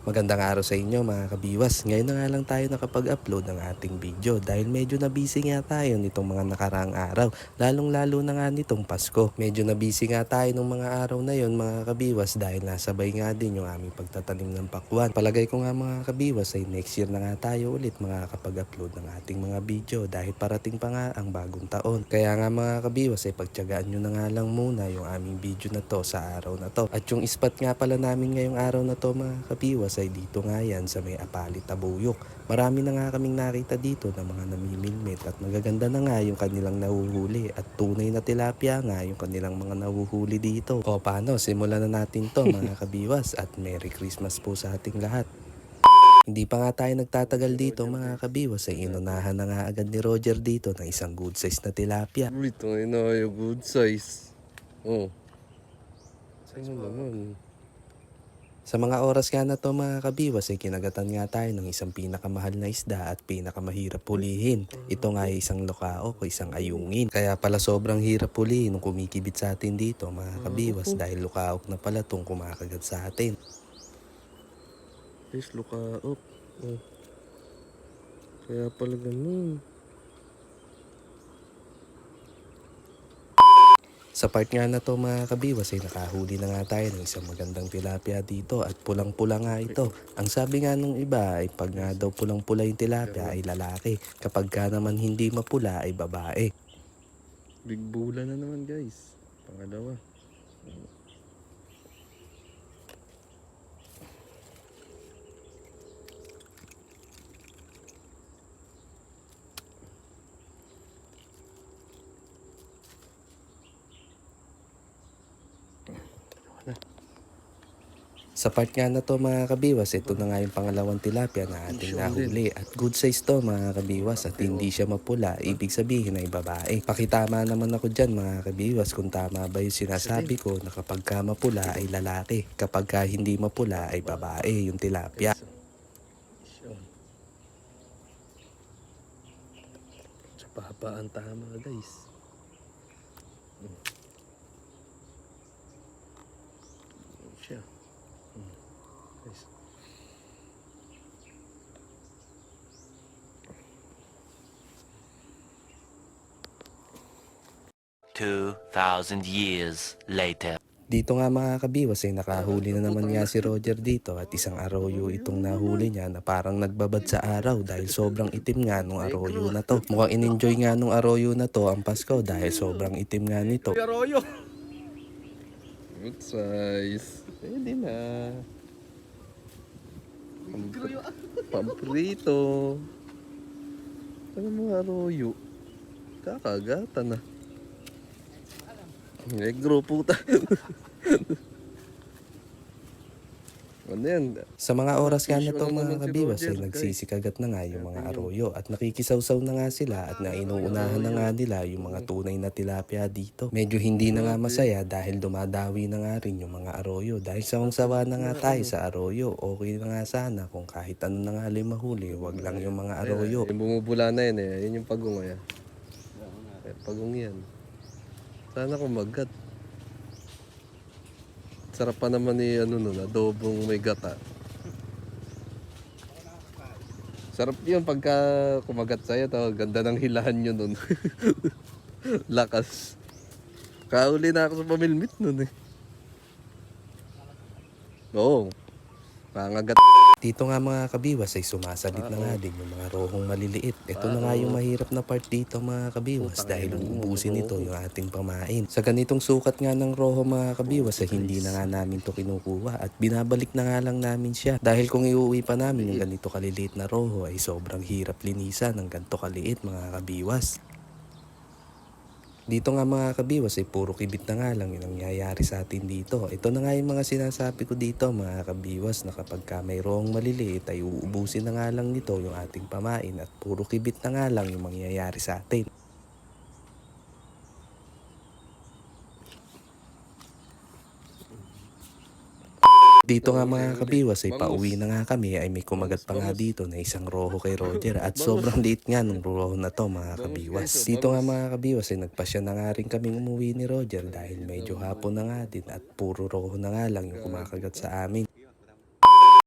Magandang araw sa inyo mga kabiwas. Ngayon na nga lang tayo nakapag-upload ng ating video dahil medyo na-busy nga tayo nitong mga nakaraang araw. Lalong-lalo na nga nitong Pasko. Medyo na-busy nga tayo nung mga araw na yon mga kabiwas dahil nasabay nga din yung aming pagtatanim ng pakwan. Palagay ko nga mga kabiwas ay next year na nga tayo ulit makakapag-upload ng ating mga video dahil parating pa nga ang bagong taon. Kaya nga mga kabiwas ay pagtiyagaan nyo na nga lang muna yung aming video na to sa araw na to. At yung spot nga pala namin ngayong araw na to mga kabiwas ay dito nga yan sa may Apalit Tabuyok. Marami na nga kaming nakita dito na mga namimilmit at magaganda na nga yung kanilang nahuhuli at tunay na tilapia nga yung kanilang mga nahuhuli dito. O paano, simulan na natin to mga kabiwas at Merry Christmas po sa ating lahat. Hindi pa nga tayo nagtatagal dito mga kabiwas ay inunahan na nga agad ni Roger dito ng isang good size na tilapia. Ito na yung good size. Oh. Ano naman? Sa mga oras nga na to mga kabiwas ay kinagatan nga tayo ng isang pinakamahal na isda at pinakamahirap hulihin. Ito nga ay isang lokao o isang ayungin. Kaya pala sobrang hirap hulihin nung kumikibit sa atin dito mga kabiwas dahil lukaok na pala tong kumakagat sa atin. Guys, lukaok. Oh. Kaya pala ganun. Sa part nga na to mga kabiwas ay nakahuli na nga tayo ng isang magandang tilapia dito at pulang-pula nga ito. Ang sabi nga nung iba ay pag nga daw pulang-pula yung tilapia ay lalaki. Kapag ka naman hindi mapula ay babae. Big bula na naman guys. Pangalawa. Sa part nga na to mga kabiwas, ito na nga yung pangalawang tilapia na ating nahuli. At good size to mga kabiwas at hindi siya mapula, ibig sabihin ay babae. Pakitama naman ako dyan mga kabiwas kung tama ba yung sinasabi ko na kapag ka mapula ay lalaki. Kapag ka hindi mapula ay babae yung tilapia. Sa papa ang tama guys. Siya. Guys. $2,000 later. Dito nga mga kabiwas ay nakahuli na naman nga si Roger dito at isang arroyo itong nahuli niya na parang nagbabad sa araw dahil sobrang itim nga nung arroyo na to. Mukhang in-enjoy nga nung arroyo na to ang Pasko dahil sobrang itim nga nito. Arroyo! Good size. Pwede na. Pamprito. Ano mga arroyo? Kakagatan na. Negro puta. Ano yan? Sa mga oras nga na to mga kabiwas ay nagsisikagat na nga yung mga arroyo at nakikisawsaw na nga sila at nainuunahan na nga nila yung mga tunay na tilapia dito. Medyo hindi na nga masaya dahil dumadawi na nga rin yung mga arroyo dahil sawang-sawa na nga tayo sa arroyo. Okay na nga sana kung kahit ano na nga mahuli, wag lang yung mga arroyo. Yung bumubula na yun eh. Yun yung pagong yan. Pagong yan. Sana kumagat. Sarap pa naman ni ano nun, adobong may gata. Sarap yun pagka kumagat sa'yo. Ganda ng hilahan nyo nun. Lakas. Kauli na ako sa pamilmit nun eh. Oo. Pangagat. Dito nga mga kabiwas ay sumasalit na nga din yung mga rohong maliliit. Ito na nga yung mahirap na part dito mga kabiwas dahil uubusin ito yung ating pamain. Sa ganitong sukat nga ng roho mga kabiwas ay hindi na nga namin to kinukuha at binabalik na nga lang namin siya. Dahil kung iuwi pa namin yung ganito kaliliit na roho ay sobrang hirap linisan ng ganito kaliit mga kabiwas. Dito nga mga kabiwas ay puro kibit na nga lang yung nangyayari sa atin dito. Ito na nga yung mga sinasabi ko dito mga kabiwas na kapag ka mayroong maliliit ay uubusin na nga lang nito yung ating pamain at puro kibit na nga lang yung mangyayari sa atin. Dito nga mga kabiwas ay pauwi na nga kami ay may kumagat pa nga dito na isang roho kay Roger at sobrang liit nga nung roho na to mga kabiwas. Dito nga mga kabiwas ay nagpasya na nga rin kaming umuwi ni Roger dahil medyo hapon na nga din at puro roho na nga lang yung kumakagat sa amin.